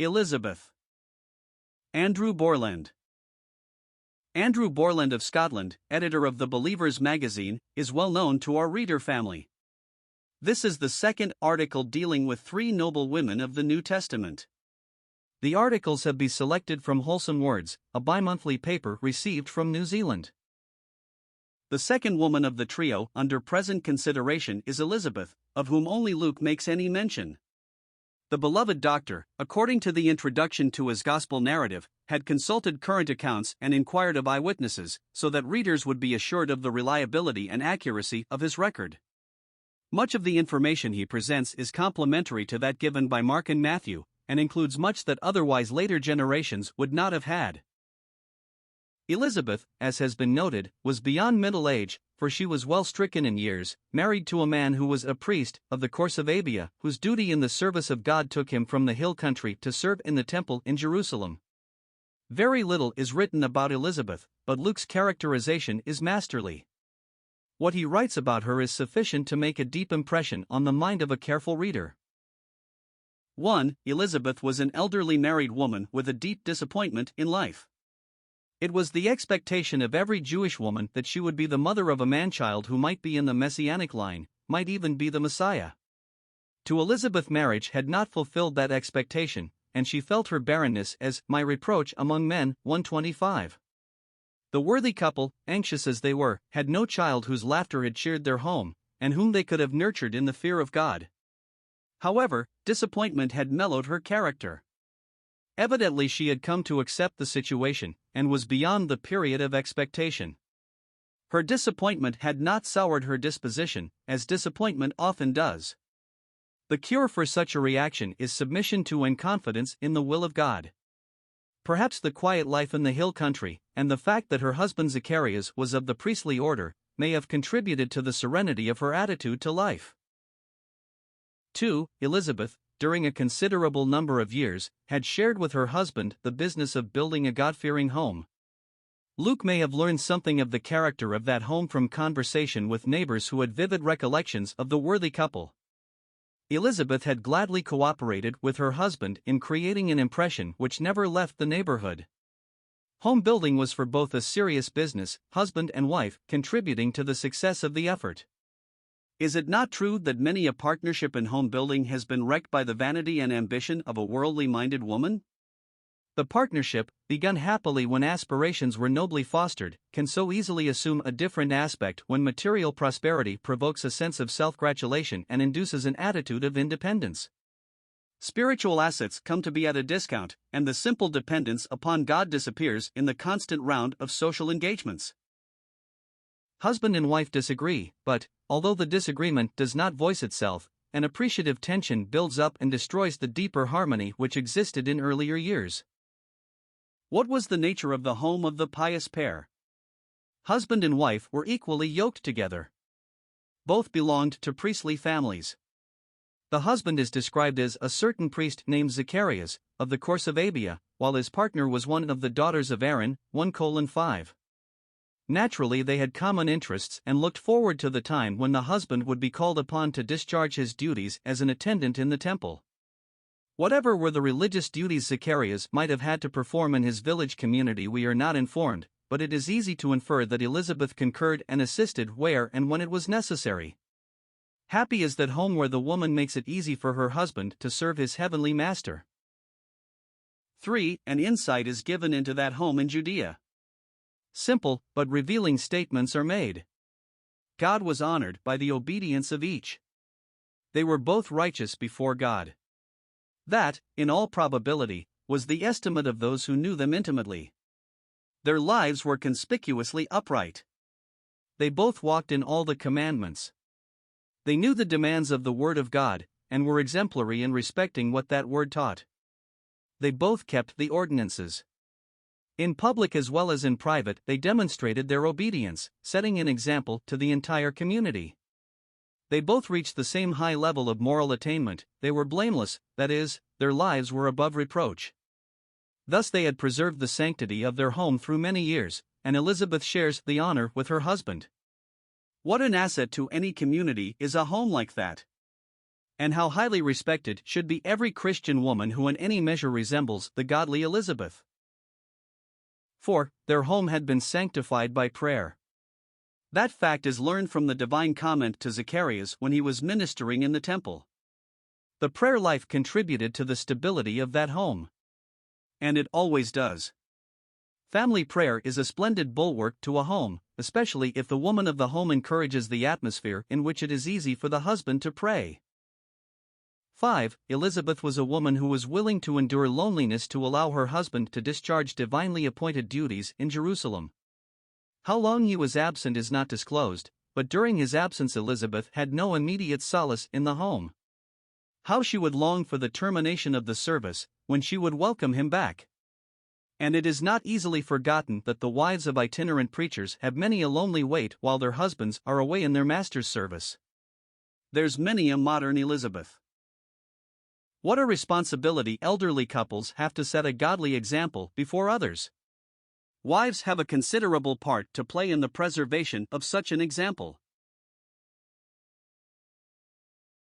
Elizabeth. Andrew Borland. Andrew Borland of Scotland, editor of the Believers magazine, is well known to our reader family. This is the second article dealing with three noble women of the New Testament. The articles have been selected from Wholesome Words, a bi-monthly paper received from New Zealand. The second woman of the trio under present consideration is Elizabeth, of whom only Luke makes any mention. The beloved doctor, according to the introduction to his gospel narrative, had consulted current accounts and inquired of eyewitnesses, so that readers would be assured of the reliability and accuracy of his record. Much of the information he presents is complementary to that given by Mark and Matthew, and includes much that otherwise later generations would not have had. Elizabeth, as has been noted, was beyond middle age, for she was well stricken in years, married to a man who was a priest of the course of Abia, whose duty in the service of God took him from the hill country to serve in the temple in Jerusalem. Very little is written about Elizabeth, but Luke's characterization is masterly. What he writes about her is sufficient to make a deep impression on the mind of a careful reader. 1. Elizabeth was an elderly married woman with a deep disappointment in life. It was the expectation of every Jewish woman that she would be the mother of a man-child who might be in the messianic line, might even be the Messiah. To Elizabeth, marriage had not fulfilled that expectation, and she felt her barrenness as my reproach among men. 125. The worthy couple, anxious as they were, had no child whose laughter had cheered their home, and whom they could have nurtured in the fear of God. However, disappointment had mellowed her character. Evidently she had come to accept the situation, and was beyond the period of expectation. Her disappointment had not soured her disposition, as disappointment often does. The cure for such a reaction is submission to and confidence in the will of God. Perhaps the quiet life in the hill country, and the fact that her husband Zacharias was of the priestly order, may have contributed to the serenity of her attitude to life. 2. Elizabeth, during a considerable number of years, had shared with her husband the business of building a God-fearing home. Luke may have learned something of the character of that home from conversation with neighbors who had vivid recollections of the worthy couple. Elizabeth had gladly cooperated with her husband in creating an impression which never left the neighborhood. Home building was for both a serious business, husband and wife contributing to the success of the effort. Is it not true that many a partnership in home building has been wrecked by the vanity and ambition of a worldly-minded woman? The partnership, begun happily when aspirations were nobly fostered, can so easily assume a different aspect when material prosperity provokes a sense of self-gratulation and induces an attitude of independence. Spiritual assets come to be at a discount, and the simple dependence upon God disappears in the constant round of social engagements. Husband and wife disagree, but, although the disagreement does not voice itself, an appreciative tension builds up and destroys the deeper harmony which existed in earlier years. What was the nature of the home of the pious pair? Husband and wife were equally yoked together. Both belonged to priestly families. The husband is described as a certain priest named Zacharias, of the course of Abia, while his partner was one of the daughters of Aaron. 1:5. Naturally, they had common interests and looked forward to the time when the husband would be called upon to discharge his duties as an attendant in the temple. Whatever were the religious duties Zacharias might have had to perform in his village community, we are not informed, but it is easy to infer that Elizabeth concurred and assisted where and when it was necessary. Happy is that home where the woman makes it easy for her husband to serve his heavenly master. 3. An insight is given into that home in Judea. Simple, but revealing statements are made. God was honored by the obedience of each. They were both righteous before God. That, in all probability, was the estimate of those who knew them intimately. Their lives were conspicuously upright. They both walked in all the commandments. They knew the demands of the Word of God, and were exemplary in respecting what that Word taught. They both kept the ordinances. In public as well as in private, they demonstrated their obedience, setting an example to the entire community. They both reached the same high level of moral attainment, they were blameless, that is, their lives were above reproach. Thus they had preserved the sanctity of their home through many years, and Elizabeth shares the honor with her husband. What an asset to any community is a home like that! And how highly respected should be every Christian woman who in any measure resembles the godly Elizabeth. 4. Their home had been sanctified by prayer. That fact is learned from the divine comment to Zacharias when he was ministering in the temple. The prayer life contributed to the stability of that home. And it always does. Family prayer is a splendid bulwark to a home, especially if the woman of the home encourages the atmosphere in which it is easy for the husband to pray. 5. Elizabeth was a woman who was willing to endure loneliness to allow her husband to discharge divinely appointed duties in Jerusalem. How long he was absent is not disclosed, but during his absence Elizabeth had no immediate solace in the home. How she would long for the termination of the service, when she would welcome him back. And it is not easily forgotten that the wives of itinerant preachers have many a lonely wait while their husbands are away in their master's service. There's many a modern Elizabeth. What a responsibility elderly couples have to set a godly example before others. Wives have a considerable part to play in the preservation of such an example.